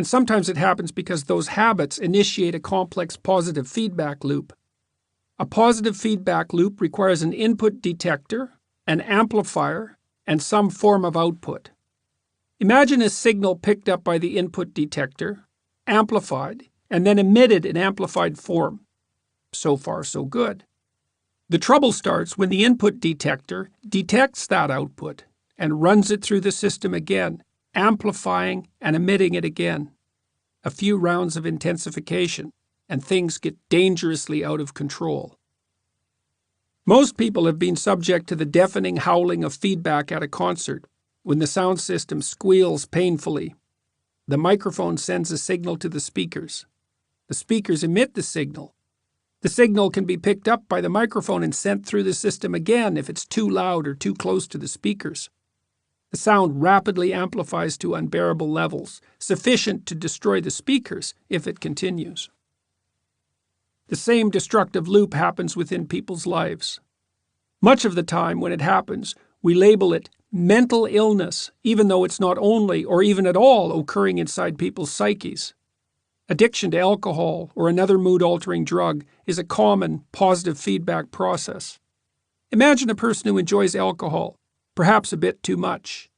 And sometimes it happens because those habits initiate a complex positive feedback loop. A positive feedback loop requires an input detector, an amplifier, and some form of output. Imagine a signal picked up by the input detector, amplified, and then emitted in amplified form. So far, so good. The trouble starts when the input detector detects that output and runs it through the system again, amplifying and emitting it again. A few rounds of intensification, and things get dangerously out of control. Most people have been subject to the deafening howling of feedback at a concert, when the sound system squeals painfully. The microphone sends a signal to the speakers. The speakers emit the signal. The signal can be picked up by the microphone and sent through the system again if it's too loud or too close to the speakers. The sound rapidly amplifies to unbearable levels, sufficient to destroy the speakers if it continues. The same destructive loop happens within people's lives. Much of the time when it happens, we label it mental illness, even though it's not only or even at all occurring inside people's psyches. Addiction to alcohol or another mood-altering drug is a common positive feedback process. Imagine a person who enjoys alcohol, perhaps a bit too much.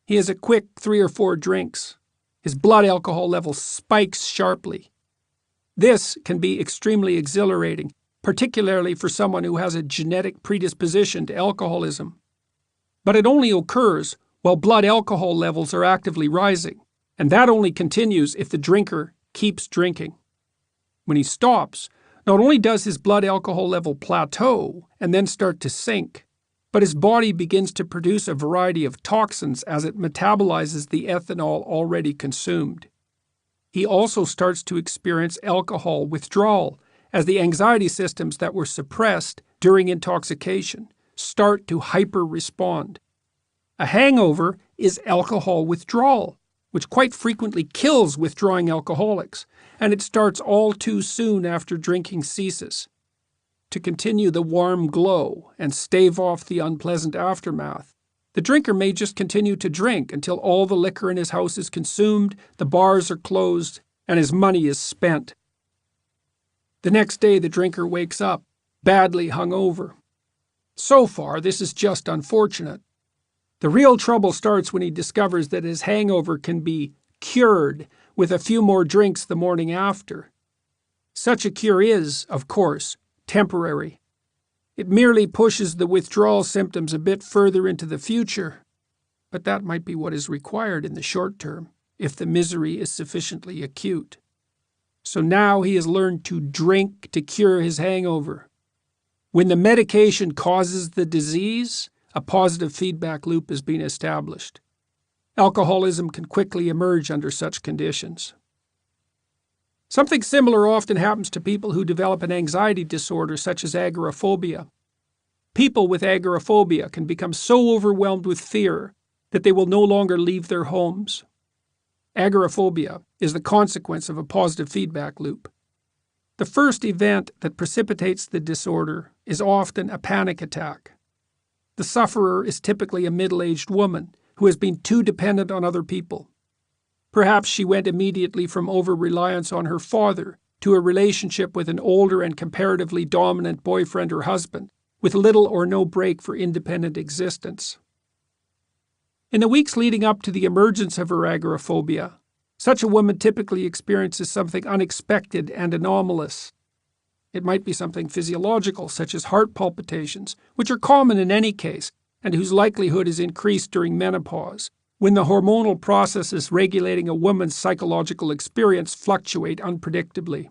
He has a quick 3 or 4 drinks. His blood alcohol level spikes sharply. This can be extremely exhilarating, particularly for someone who has a genetic predisposition to alcoholism. But it only occurs while blood alcohol levels are actively rising, and that only continues if the drinker keeps drinking. When he stops, not only does his blood alcohol level plateau and then start to sink, but his body begins to produce a variety of toxins as it metabolizes the ethanol already consumed. He also starts to experience alcohol withdrawal as the anxiety systems that were suppressed during intoxication start to hyper-respond. A hangover is alcohol withdrawal, which quite frequently kills withdrawing alcoholics, and it starts all too soon after drinking ceases. To continue the warm glow and stave off the unpleasant aftermath, the drinker may just continue to drink until all the liquor in his house is consumed, the bars are closed, and his money is spent. The next day the drinker wakes up, badly hungover. So far, this is just unfortunate. The real trouble starts when he discovers that his hangover can be cured with a few more drinks the morning after. Such a cure is, of course, temporary. It merely pushes the withdrawal symptoms a bit further into the future, but that might be what is required in the short term if the misery is sufficiently acute. So now he has learned to drink to cure his hangover. When the medication causes the disease, a positive feedback loop has been established. Alcoholism can quickly emerge under such conditions. Something similar often happens to people who develop an anxiety disorder such as agoraphobia. People with agoraphobia can become so overwhelmed with fear that they will no longer leave their homes. Agoraphobia is the consequence of a positive feedback loop. The first event that precipitates the disorder is often a panic attack. The sufferer is typically a middle-aged woman who has been too dependent on other people. Perhaps she went immediately from over-reliance on her father to a relationship with an older and comparatively dominant boyfriend or husband, with little or no break for independent existence. In the weeks leading up to the emergence of her agoraphobia, such a woman typically experiences something unexpected and anomalous. It might be something physiological, such as heart palpitations, which are common in any case, and whose likelihood is increased during menopause, when the hormonal processes regulating a woman's psychological experience fluctuate unpredictably.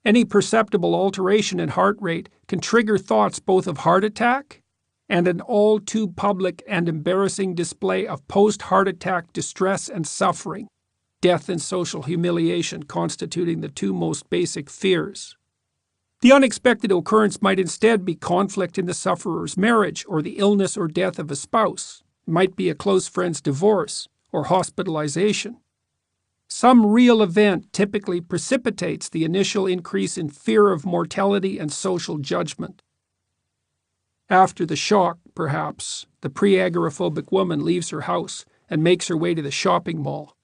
Any perceptible alteration in heart rate can trigger thoughts both of heart attack and an all too public and embarrassing display of post-heart attack distress and suffering, death and social humiliation constituting the two most basic fears. The unexpected occurrence might instead be conflict in the sufferer's marriage or the illness or death of a spouse. It might be a close friend's divorce or hospitalization. Some real event typically precipitates the initial increase in fear of mortality and social judgment. After the shock, perhaps, the pre-agoraphobic woman leaves her house and makes her way to the shopping mall.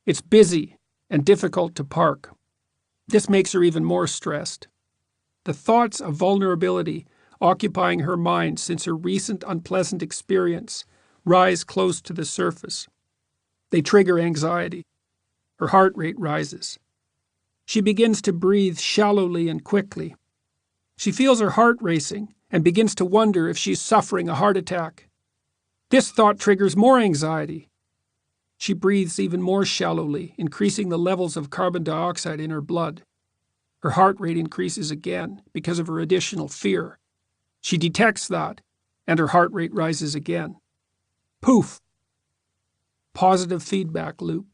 It's busy and difficult to park. This makes her even more stressed. The thoughts of vulnerability occupying her mind since her recent unpleasant experience rise close to the surface. They trigger anxiety. Her heart rate rises. She begins to breathe shallowly and quickly. She feels her heart racing and begins to wonder if she's suffering a heart attack. This thought triggers more anxiety. She breathes even more shallowly, increasing the levels of carbon dioxide in her blood. Her heart rate increases again because of her additional fear. She detects that, and her heart rate rises again. Poof! Positive feedback loop.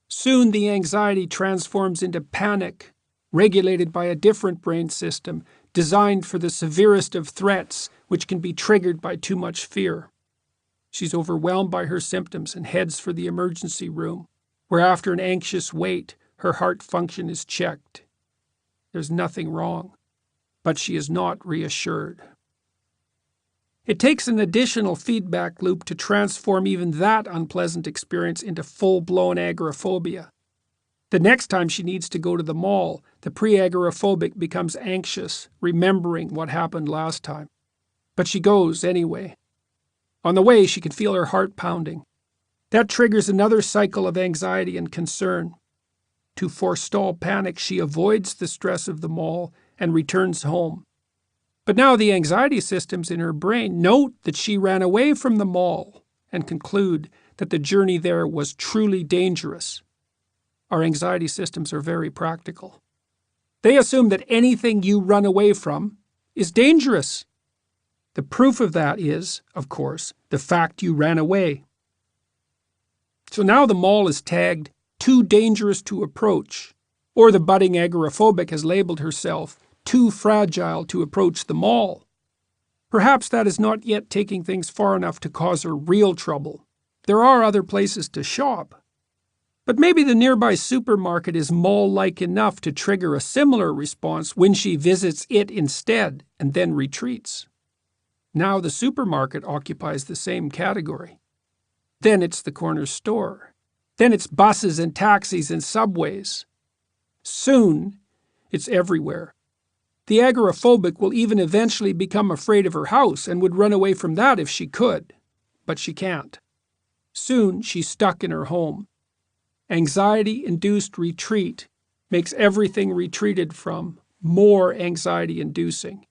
Soon the anxiety transforms into panic, regulated by a different brain system designed for the severest of threats, which can be triggered by too much fear. She's overwhelmed by her symptoms and heads for the emergency room, where after an anxious wait, her heart function is checked. There's nothing wrong, but she is not reassured. It takes an additional feedback loop to transform even that unpleasant experience into full-blown agoraphobia. The next time she needs to go to the mall, the pre-agoraphobic becomes anxious, remembering what happened last time. But she goes anyway. On the way, she can feel her heart pounding. That triggers another cycle of anxiety and concern. To forestall panic, she avoids the stress of the mall and returns home. But now the anxiety systems in her brain note that she ran away from the mall and conclude that the journey there was truly dangerous. Our anxiety systems are very practical. They assume that anything you run away from is dangerous. The proof of that is, of course, the fact you ran away. So now the mall is tagged too dangerous to approach, or the budding agoraphobic has labeled herself too fragile to approach the mall. Perhaps that is not yet taking things far enough to cause her real trouble. There are other places to shop. But maybe the nearby supermarket is mall-like enough to trigger a similar response when she visits it instead and then retreats. Now the supermarket occupies the same category. Then it's the corner store. Then it's buses and taxis and subways. Soon, it's everywhere. The agoraphobic will even eventually become afraid of her house and would run away from that if she could. But she can't. Soon, she's stuck in her home. Anxiety-induced retreat makes everything retreated from more anxiety-inducing.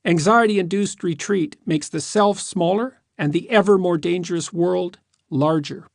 Anxiety-induced retreat makes the self smaller and the ever more dangerous world larger.